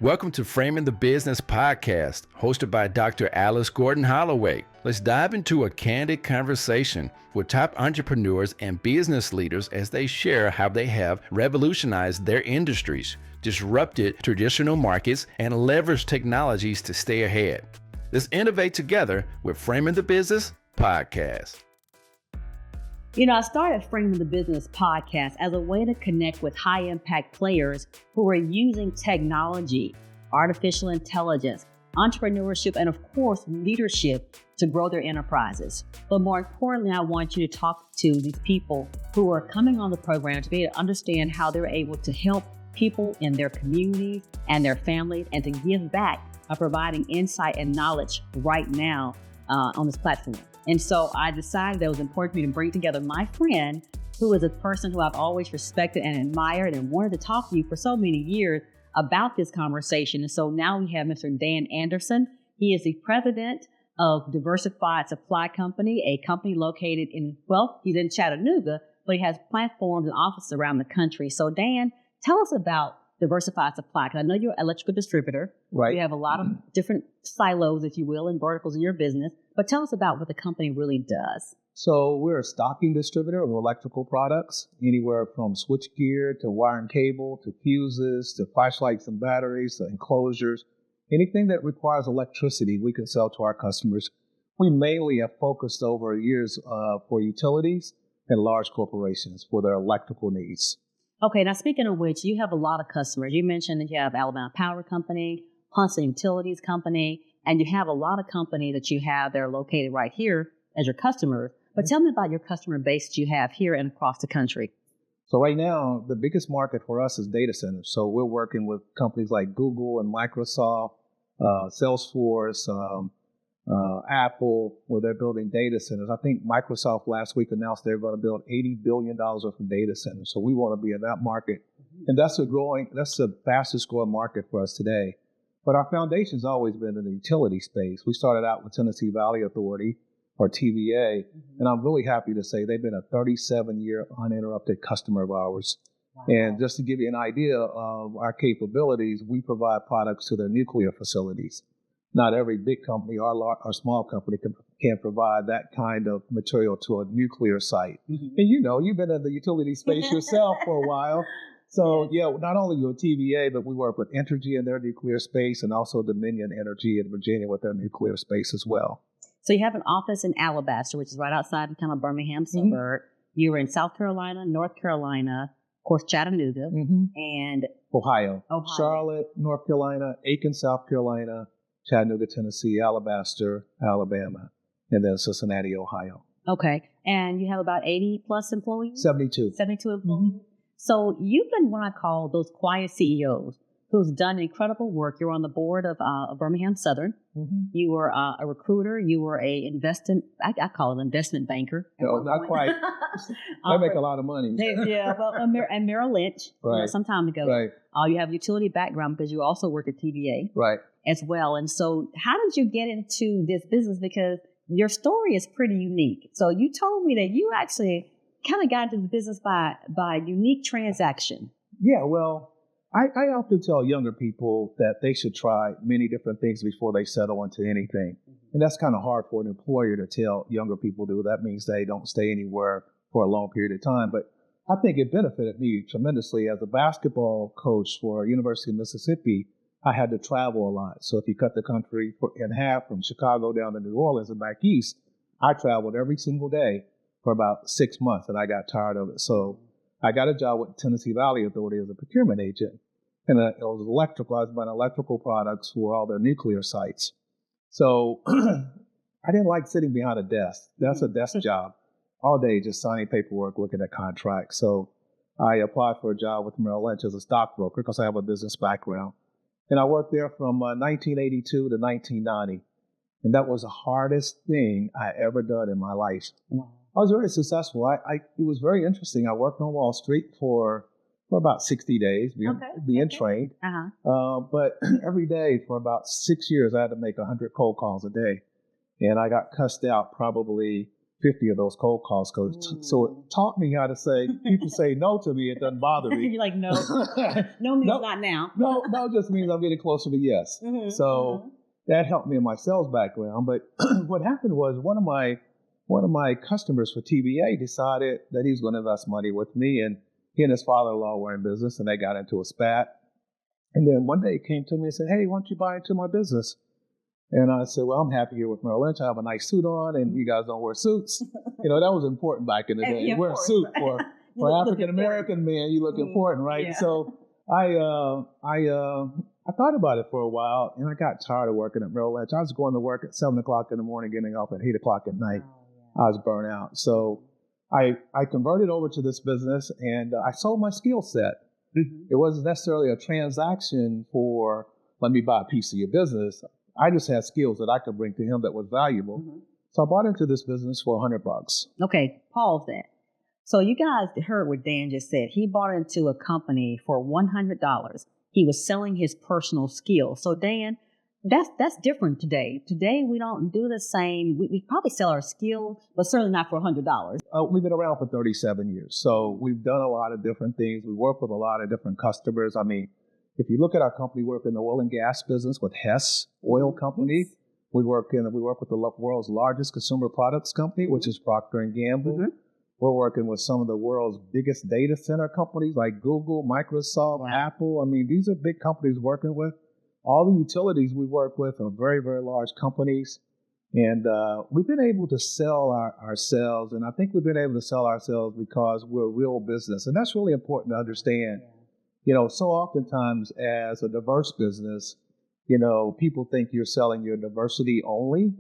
Welcome to Framing the Business podcast, hosted by Dr. Alice Gordon Holloway. Let's dive into a candid conversation with top entrepreneurs and business leaders as they share how they have revolutionized their industries, disrupted traditional markets, and leveraged technologies to stay ahead. Let's innovate together with Framing the Business podcast. I started Framing the Business podcast as a way to connect with high-impact players who are using technology, artificial intelligence, entrepreneurship, and of course, leadership to grow their enterprises. But more importantly, I want you to talk to these people who are coming on the program to be able to understand how they're able to help people in their communities and their families and to give back by providing insight and knowledge right now on this platform. And so I decided that it was important for me to bring together my friend, who is a person who I've always respected and admired and wanted to talk to you for so many years about this conversation. And so now we have Mr. Dan Anderson. He is the president of Diversified Supply Company, a company located he's in Chattanooga, but he has platforms and offices around the country. So Dan, tell us about Diversified Supply, because I know you're an electrical distributor. Right. You have a lot of different silos, if you will, and verticals in your business. But tell us about what the company really does. So we're a stocking distributor of electrical products, anywhere from switchgear to wire and cable to fuses to flashlights and batteries to enclosures. Anything that requires electricity, we can sell to our customers. We mainly have focused over years for utilities and large corporations for their electrical needs. Okay, now speaking of which, you have a lot of customers. You mentioned that you have Alabama Power Company, Huntsman Utilities Company, and you have a lot of companies that you have that are located right here as your customers. But tell me about your customer base that you have here and across the country. So right now, the biggest market for us is data centers. So we're working with companies like Google and Microsoft, Salesforce, Apple, where they're building data centers. I think Microsoft last week announced they're going to build $80 billion worth of data centers. So we want to be in that market. And that's the fastest growing market for us today. But our foundation's always been in the utility space. We started out with Tennessee Valley Authority, or TVA, and I'm really happy to say they've been a 37-year uninterrupted customer of ours. Wow. And just to give you an idea of our capabilities, we provide products to their nuclear facilities. Not every big company or small company can provide that kind of material to a nuclear site. Mm-hmm. And you've been in the utility space yourself for a while. So, not only with TVA, but we work with Entergy in their nuclear space and also Dominion Energy in Virginia with their nuclear space as well. So you have an office in Alabaster, which is right outside of kind of Birmingham suburb. You were in South Carolina, North Carolina, of course, Chattanooga, and Ohio. Charlotte, North Carolina, Aiken, South Carolina, Chattanooga, Tennessee, Alabaster, Alabama, and then Cincinnati, Ohio. Okay. And you have about 80 plus employees? 72. 72 employees. Mm-hmm. So you've been what I call those quiet CEOs who's done incredible work. You're on the board of Birmingham Southern. Mm-hmm. You were a recruiter. You were I call it investment banker. No, not quite. I make a lot of money. And Merrill Lynch, right. Some time ago. Right. You have utility background because you also worked at TVA. Right. As well. And so how did you get into this business? Because your story is pretty unique. So you told me that you actually kind of got into the business by a unique transaction. Yeah, well, I often tell younger people that they should try many different things before they settle into anything. Mm-hmm. And that's kind of hard for an employer to tell younger people to do. That means they don't stay anywhere for a long period of time. But I think it benefited me tremendously as a basketball coach for University of Mississippi. I had to travel a lot. So if you cut the country in half from Chicago down to New Orleans and back east, I traveled every single day for about 6 months, and I got tired of it. So I got a job with Tennessee Valley Authority as a procurement agent. And it was electrical. I was buying electrical products for all their nuclear sites. So I didn't like sitting behind a desk. That's a desk job. All day just signing paperwork, looking at contracts. So I applied for a job with Merrill Lynch as a stockbroker because I have a business background. And I worked there from 1982 to 1990. And that was the hardest thing I ever done in my life. Wow. I was very successful. It was very interesting. I worked on Wall Street for about 60 days, being trained. Uh-huh. But every day for about 6 years, I had to make 100 cold calls a day. And I got cussed out probably 50 of those cold calls. So it taught me how to say, people say no to me, it doesn't bother me. You're like, no, no means not now. no just means I'm getting closer to yes. So that helped me in my sales background. But what happened was one of my customers for TVA decided that he was going to invest money with me, and he and his father-in-law were in business, and they got into a spat. And then one day he came to me and said, "Hey, why don't you buy into my business?" And I said, "Well, I'm happy here with Merrill Lynch. I have a nice suit on, and you guys don't wear suits." That was important back in the day. Wear a suit for African-American men, you look important, right? Yeah. So I thought about it for a while, and I got tired of working at Merrill Lynch. I was going to work at 7 o'clock in the morning, getting off at 8 o'clock at night. I was burnt out. So I converted over to this business, and I sold my skill set. It wasn't necessarily a transaction for, let me buy a piece of your business. I just had skills that I could bring to him that was valuable. So I bought into this business for $100. Okay, pause that. So you guys heard what Dan just said. He bought into a company for $100. He was selling his personal skills. So Dan, that's different today. Today we don't do the same. We probably sell our skills, but certainly not for $100. We've been around for 37 years. So we've done a lot of different things. We work with a lot of different customers. I mean, if you look at our company, we work in the oil and gas business with Hess Oil Company. We work with the world's largest consumer products company, which is Procter & Gamble. We're working with some of the world's biggest data center companies like Google, Microsoft, Apple. I mean, these are big companies working with. All the utilities we work with are very, very large companies. And we've been able to sell ourselves. And I think we've been able to sell ourselves because we're a real business. And that's really important to understand. So oftentimes as a diverse business, people think you're selling your diversity only.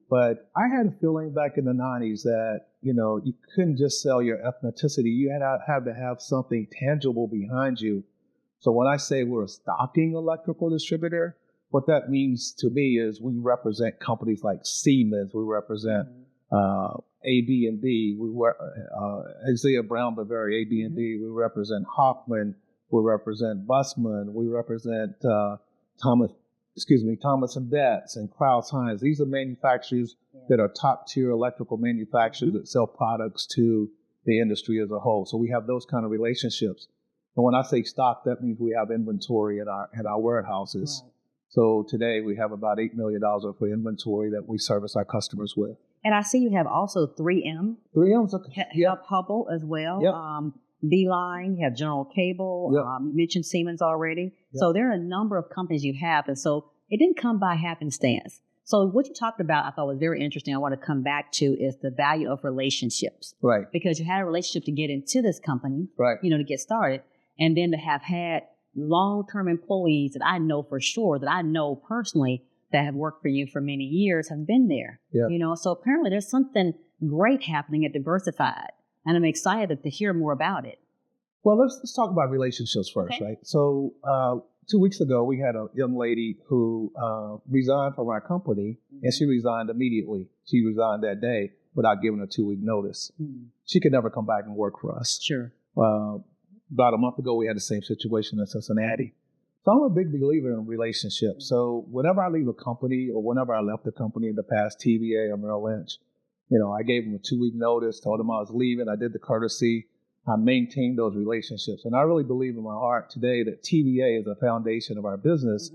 But I had a feeling back in the 90s that, you couldn't just sell your ethnicity. You had to have something tangible behind you. So when I say we're a stocking electrical distributor, what that means to me is we represent companies like Siemens. We represent AB&B. We work Isaiah Brown Bavaria, AB&B. We represent Hoffman. We represent Bussmann. We represent Thomas & Betts and Krauss-Heinz. These are manufacturers that are top-tier electrical manufacturers that sell products to the industry as a whole. So we have those kind of relationships. And when I say stock, that means we have inventory at our warehouses. Right. So today we have about $8 million worth of inventory that we service our customers with. And I see you have also 3M. 3M's Hubble as well. Yep. Beeline, you have General Cable. Yep. You mentioned Siemens already. Yep. So there are a number of companies you have. And so it didn't come by happenstance. So what you talked about, I thought was very interesting. I want to come back to is the value of relationships. Right. Because you had a relationship to get into this company. Right. To get started. And then to have had long-term employees that I know for sure, that I know personally, that have worked for you for many years, have been there. Yeah. So apparently there's something great happening at Diversified. And I'm excited to hear more about it. Well, let's talk about relationships first, right? So 2 weeks ago, we had a young lady who resigned from our company, and she resigned immediately. She resigned that day without giving a 2-week notice. She could never come back and work for us. Sure. About a month ago, we had the same situation in Cincinnati. So I'm a big believer in relationships. So whenever I leave a company or whenever I left a company in the past, TVA or Merrill Lynch, I gave them a 2-week notice, told them I was leaving. I did the courtesy. I maintained those relationships. And I really believe in my heart today that TVA is the foundation of our business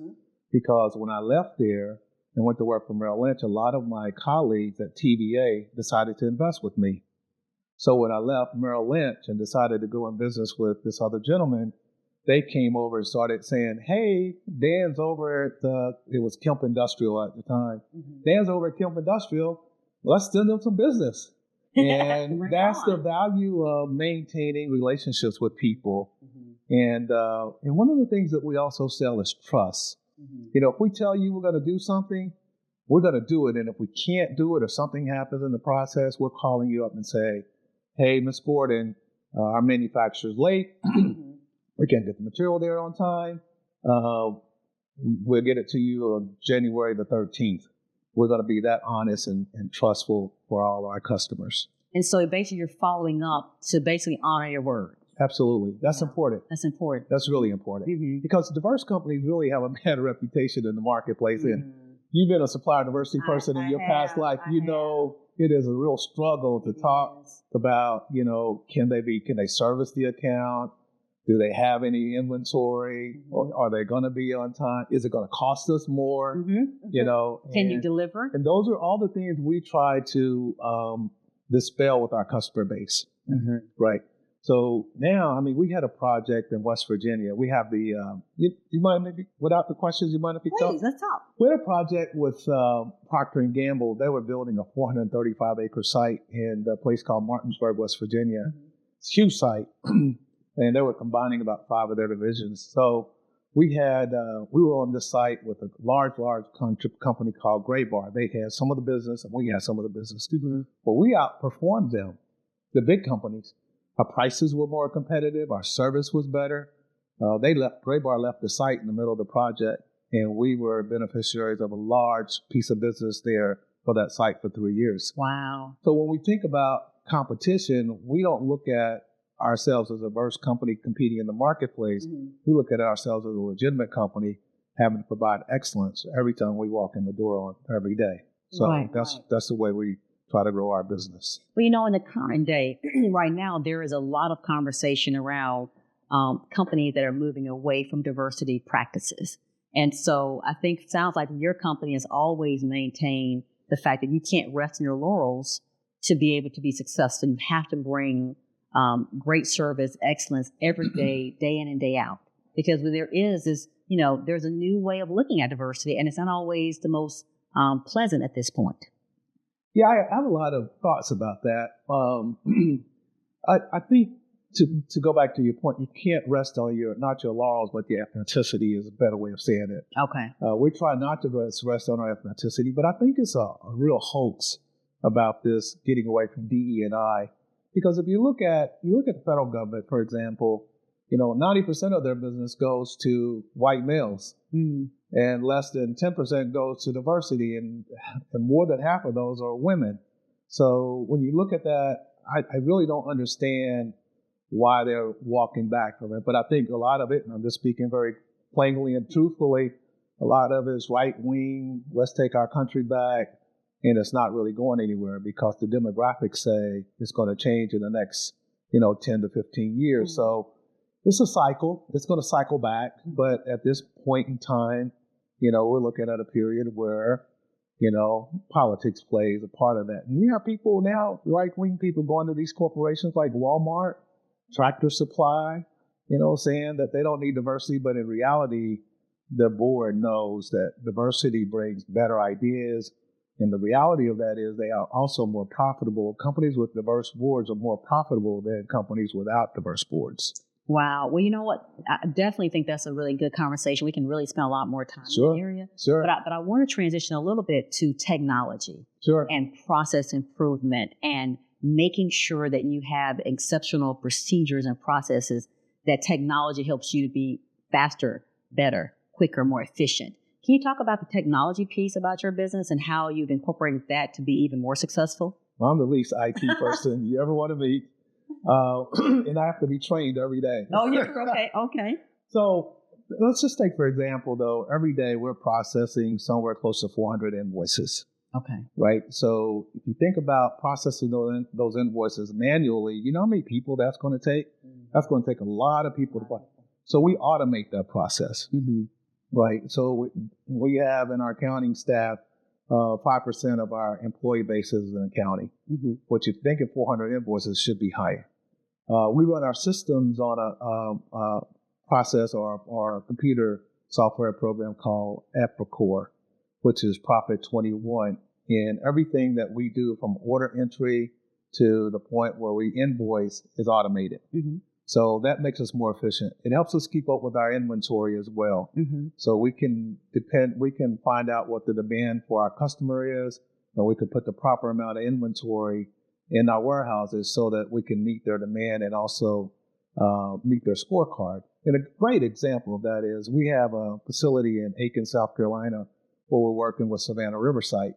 because when I left there and went to work for Merrill Lynch, a lot of my colleagues at TVA decided to invest with me. So when I left Merrill Lynch and decided to go in business with this other gentleman, they came over and started saying, "Hey, Dan's over at, it was Kemp Industrial at the time. Dan's over at Kemp Industrial. Let's send them some business." And that's the value of maintaining relationships with people. And one of the things that we also sell is trust. If we tell you we're going to do something, we're going to do it. And if we can't do it or something happens in the process, we're calling you up and say, "Hey, Ms. Gordon, our manufacturer's late. We can't get the material there on time. We'll get it to you on January the 13th. We're going to be that honest and trustful for all our customers." And so basically you're following up to basically honor your word. Absolutely. That's important. That's important. That's really important. Because diverse companies really have a bad reputation in the marketplace. And you've been a supplier diversity person in your past life. You know it is a real struggle to talk about, can they service the account? Do they have any inventory? Or are they going to be on time? Is it going to cost us more? Can you deliver? And those are all the things we try to dispel with our customer base. Right. So now, we had a project in West Virginia. We have the, you mind maybe, without the questions, you mind if you talk? Please, let's talk. We had a project with Procter & Gamble. They were building a 435-acre site in a place called Martinsburg, West Virginia. It's a huge site. And they were combining about 5 of their divisions. So we were on this site with a large company called Graybar. They had some of the business and we had some of the business. But we outperformed them, the big companies. Our prices were more competitive. Our service was better. Graybar left the site in the middle of the project, and we were beneficiaries of a large piece of business there for that site for 3 years. Wow. So when we think about competition, we don't look at ourselves as a diverse company competing in the marketplace. We look at ourselves as a legitimate company having to provide excellence every time we walk in the door on every day. So that's the way we try to grow our business. Well, in the current day, right now, there is a lot of conversation around companies that are moving away from diversity practices. And so I think it sounds like your company has always maintained the fact that you can't rest on your laurels to be able to be successful. You have to bring great service, excellence every day, day in and day out. Because there is this, there's a new way of looking at diversity, and it's not always the most pleasant at this point. Yeah, I have a lot of thoughts about that. I think to go back to your point, you can't rest on not your laurels, but your ethnicity is a better way of saying it. Okay. We try not to rest on our ethnicity, but I think it's a real hoax about this getting away from DE&I. Because if you look at the federal government, for example, 90% of their business goes to white males. And less than 10% goes to diversity, and more than half of those are women. So when you look at that, I really don't understand why they're walking back from it. But I think a lot of it, and I'm just speaking very plainly and truthfully, a lot of it is right wing. Let's take our country back, and it's not really going anywhere because the demographics say it's going to change in the next 10 to 15 years. So it's a cycle. It's going to cycle back. But at this point in time, we're looking at a period where, politics plays a part of that. And you have people now, right-wing people going to these corporations like Walmart, Tractor Supply, saying that they don't need diversity. But in reality, their board knows that diversity brings better ideas. And the reality of that is they are also more profitable. Companies with diverse boards are more profitable than companies without diverse boards. Wow. Well, you know what? I definitely think that's a really good conversation. We can really spend a lot more time in the area. Sure. But I want to transition a little bit to technology. Sure. And process improvement and making sure that you have exceptional procedures and processes that technology helps you to be faster, better, quicker, more efficient. Can you talk about the technology piece about your business and how you've incorporated that to be even more successful? Well, I'm the least IT person you ever want to meet. And I have to be trained every day. Oh, yeah. Okay. So let's just take, for example, though, every day we're processing somewhere close to 400 invoices. Okay. Right. So if you think about processing those invoices manually, you know how many people that's going to take? That's going to take a lot of people to. So we automate that process. Right. So we have in our accounting staff, 5% of our employee base is in accounting, which if you think of 400 invoices should be higher. We run our systems on a process or a computer software program called Epicor, which is Profit 21. And everything that we do from order entry to the point where we invoice is automated. So that makes us more efficient. It helps us keep up with our inventory as well. So we can find out what the demand for our customer is, and we can put the proper amount of inventory in our warehouses so that we can meet their demand and also meet their scorecard. And a great example of that is we have a facility in Aiken, South Carolina, where we're working with Savannah Riverside.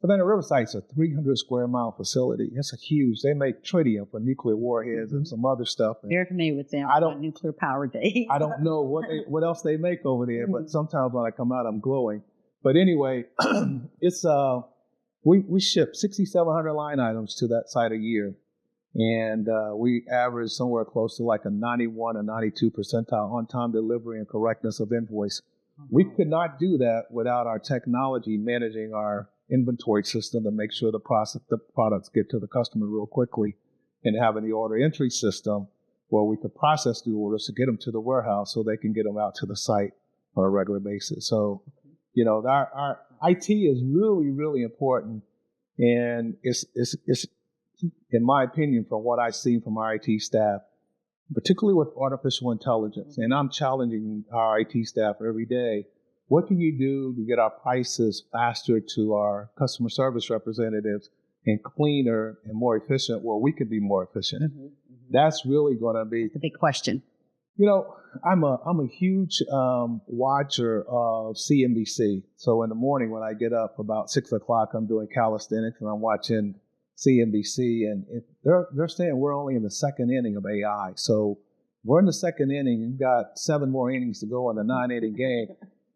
Savannah Riverside's a 300 square mile facility. It's a huge. They make tritium for nuclear warheads and some other stuff. Very familiar with them. Nuclear power day. I don't know what else they make over there, but sometimes when I come out, I'm glowing. But anyway, it's We ship 6,700 line items to that site a year. And we average somewhere close to like a 91 or 92 percentile on-time delivery and correctness of invoice. We could not do that without our technology managing our inventory system to make sure the products get to the customer real quickly, and having the order entry system where we could process the orders to get them to the warehouse so they can get them out to the site on a regular basis. So, our IT is really, really important. And it's in my opinion, from what I've seen from our IT staff, particularly with artificial intelligence, and I'm challenging our IT staff every day, what can you do to get our prices faster to our customer service representatives and cleaner and more efficient where we could be more efficient? Mm-hmm. That's really going to be the big question. I'm a huge watcher of CNBC. So in the morning when I get up about 6 o'clock, I'm doing calisthenics and I'm watching CNBC, and they're saying we're only in the second inning of AI. So we're in the second inning. You've got 7 more innings to go in the 9-inning game.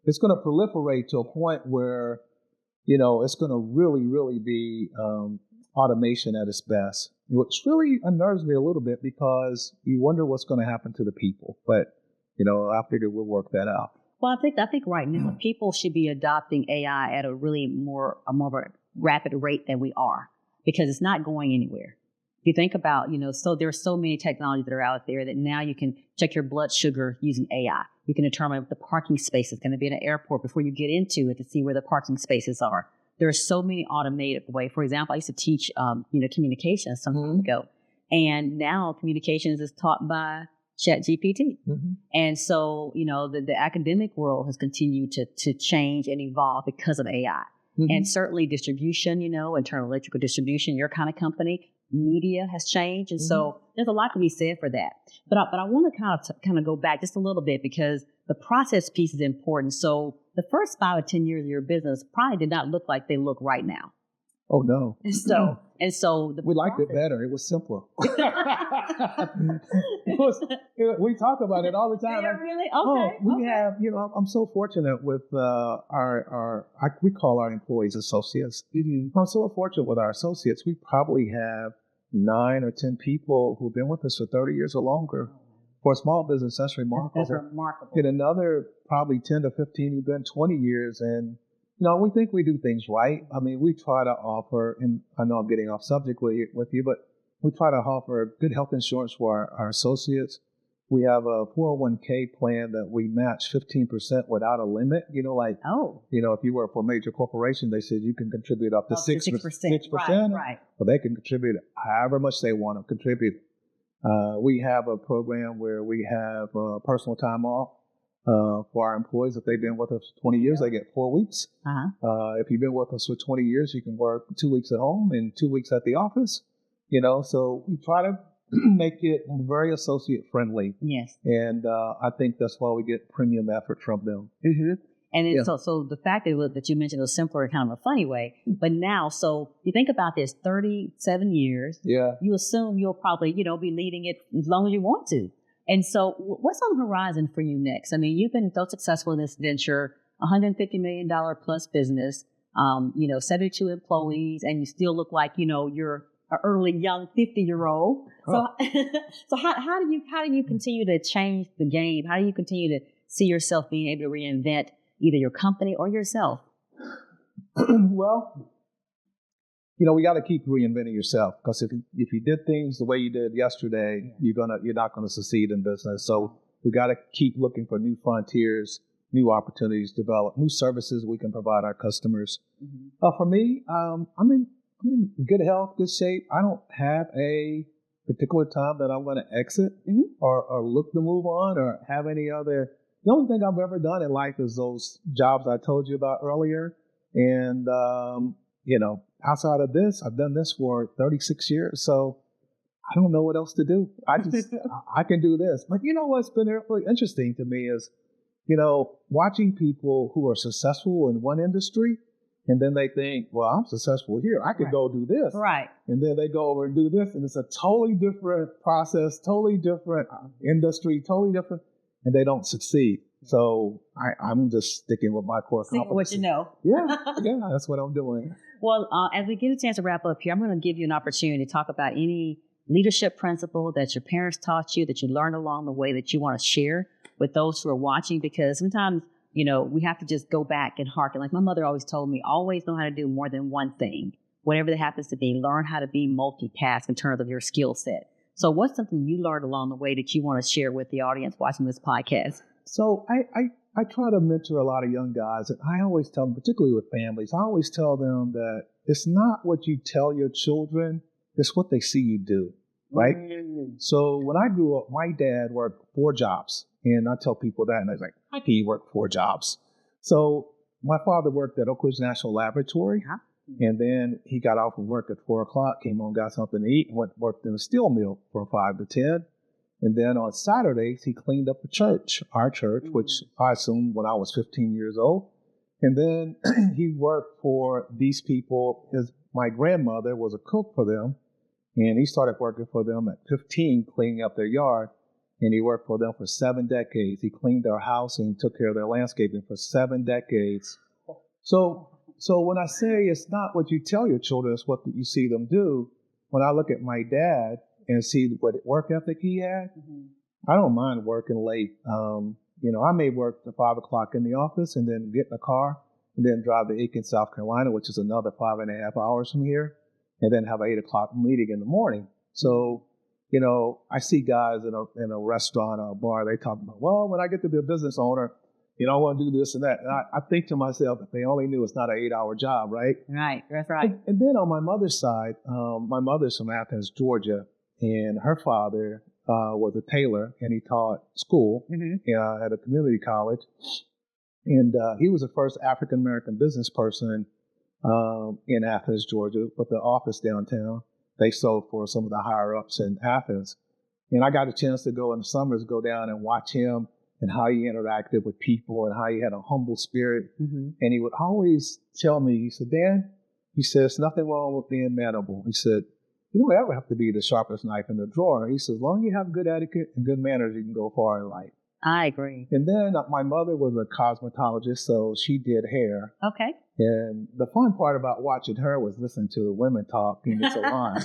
It's going to proliferate to a point where, it's going to really, really be automation at its best, which really unnerves me a little bit because you wonder what's going to happen to the people. But, I figure we'll work that out. Well, I think right now people should be adopting AI at a really more of a rapid rate than we are, because it's not going anywhere. If you think about, so there's so many technologies that are out there that now you can check your blood sugar using AI. You can determine if the parking space is going to be in an airport before you get into it to see where the parking spaces are. There are so many automated ways. For example, I used to teach, communications some time ago, and now communications is taught by ChatGPT. Mm-hmm. And so, the academic world has continued to change and evolve because of AI. Mm-hmm. And certainly distribution, internal electrical distribution, your kind of company, media has changed. And so there's a lot to be said for that. But I want to kind of go back just a little bit, because the process piece is important. So the first 5 or 10 years of your business probably did not look like they look right now. Oh, no. And so we liked it better. It was simpler. We talk about it all the time. Yeah, really? Okay. We have, I'm so fortunate with we call our employees associates. Mm-hmm. I'm so fortunate with our associates. We probably have 9 or 10 people who've been with us for 30 years or longer. For a small business, that's remarkable. That's remarkable. And another probably 10 to 15 who've been 20 years. And we think we do things right. I mean, we try to offer, and I know I'm getting off subject with you, but we try to offer good health insurance for our associates. We have a 401k plan that we match 15% without a limit. If you work for a major corporation, they said you can contribute up to 6%. Right. Well, they can contribute however much they want to contribute. We have a program where we have personal time off. For our employees, if they've been with us for 20 years, they get 4 weeks. Uh-huh. If you've been with us for 20 years, you can work 2 weeks at home and 2 weeks at the office. So we try to make it very associate friendly. Yes. And I think that's why we get premium effort from them. Mm-hmm. And so the fact that you mentioned it was simpler in kind of a funny way, but now, so you think about this, 37 years, you assume you'll probably, be leading it as long as you want to. And so what's on the horizon for you next? I mean, you've been so successful in this venture, $150 million plus business, 72 employees, and you still look like, you're an early young 50-year-old. Oh. So how do you continue to change the game? How do you continue to see yourself being able to reinvent either your company or yourself? Well, we got to keep reinventing yourself, because if you did things the way you did yesterday, you're not gonna succeed in business. So we got to keep looking for new frontiers, new opportunities, develop new services we can provide our customers. Mm-hmm. For me, I'm in good health, good shape. I don't have a particular time that I'm going to exit or look to move on or have any other. The only thing I've ever done in life is those jobs I told you about earlier, and outside of this, I've done this for 36 years, so I don't know what else to do. I can do this. But what's been really interesting to me is, watching people who are successful in one industry, and then they think, well, I'm successful here, I could go do this. Right. And then they go over and do this, and it's a totally different process, totally different industry, totally different, and they don't succeed. So I'm just sticking with my core See what you competency. know. Yeah, that's what I'm doing. Well, as we get a chance to wrap up here, I'm going to give you an opportunity to talk about any leadership principle that your parents taught you, that you learned along the way, that you want to share with those who are watching, because sometimes, we have to just go back and hearken. Like my mother always told me, always know how to do more than one thing. Whatever that happens to be, learn how to be multitask in terms of your skill set. So what's something you learned along the way that you want to share with the audience watching this podcast? So I try to mentor a lot of young guys, and I always tell them, particularly with families, I always tell them that it's not what you tell your children, it's what they see you do, right? Mm-hmm. So when I grew up, my dad worked 4 jobs, and I tell people that, and they're like, how can you work 4 jobs? So my father worked at Oak Ridge National Laboratory, and then he got off of work at 4 o'clock, came home, got something to eat, and worked in a steel mill from 5 to 10. And then on Saturdays, he cleaned up the church, our church, which I assumed when I was 15 years old. And then he worked for these people. My grandmother was a cook for them, and he started working for them at 15, cleaning up their yard. And he worked for them for 7 decades. He cleaned their house and took care of their landscaping for 7 decades. So when I say it's not what you tell your children, it's what you see them do. When I look at my dad and see what work ethic he had, I don't mind working late. I may work to 5 o'clock in the office and then get in a car and then drive to Aiken, South Carolina, which is another 5.5 hours from here, and then have an 8 o'clock meeting in the morning. So, I see guys in a restaurant or a bar, they talk about, well, when I get to be a business owner, I want to do this and that. And I think to myself, if they only knew it's not an 8-hour job, right? Right, that's right. And then on my mother's side, my mother's from Athens, Georgia, and her father was a tailor, and he taught school at a community college. And he was the first African-American business person in Athens, Georgia, with the office downtown. They sold for some of the higher-ups in Athens. And I got a chance to go in the summers, go down and watch him and how he interacted with people and how he had a humble spirit. And he would always tell me, he said, Dan, he says, nothing wrong with being mannerable. He said, you don't ever have to be the sharpest knife in the drawer. He says, as long as you have good etiquette and good manners, you can go far in life. I agree. And then my mother was a cosmetologist, so she did hair. Okay. And the fun part about watching her was listening to the women talk in the salon.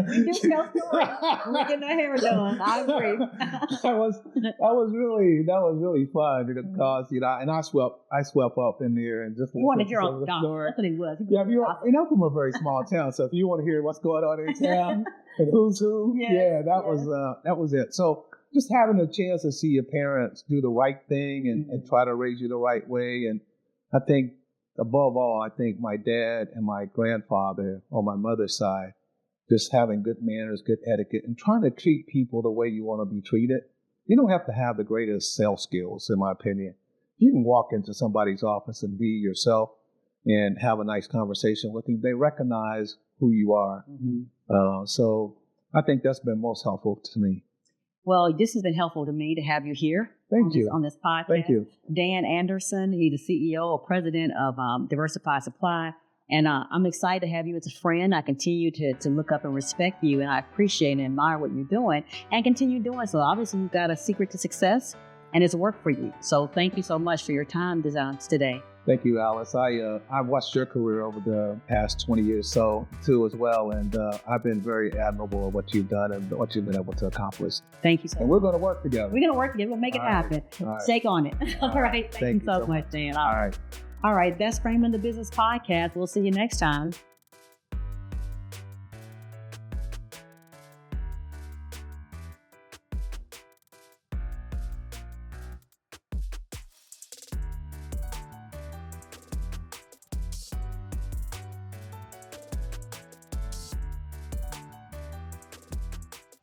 We do tell stories. We're getting our hair done. I agree. that was really fun because and I swept up in there and just you want to hear all the stories. That's what it was. Yeah, I'm from a very small town, so if you want to hear what's going on in town and who's who, that was it. So just having a chance to see your parents do the right thing and try to raise you the right way. And I think, above all, my dad and my grandfather on my mother's side, just having good manners, good etiquette, and trying to treat people the way you want to be treated. You don't have to have the greatest sales skills, in my opinion. You can walk into somebody's office and be yourself and have a nice conversation with them. They recognize who you are. So I think that's been most helpful to me. Well, this has been helpful to me to have you here. Thank you. On this podcast. Thank you. Dan Anderson, he's the CEO or president of Diversified Supply. And I'm excited to have you as a friend. I continue to look up and respect you, and I appreciate and admire what you're doing and continue doing so. Obviously, you've got a secret to success, and it's worked for you. So thank you so much for your time today. Thank you, Alice. I've watched your career over the past 20 years too as well, and I've been very admirable of what you've done and what you've been able to accomplish. Thank you so much. And we're going to work together. We're going to work together. We'll make it happen. Right. Take on it. All right. Thank you so much, Dan. All right. All right. That's Framing the Business Podcast. We'll see you next time.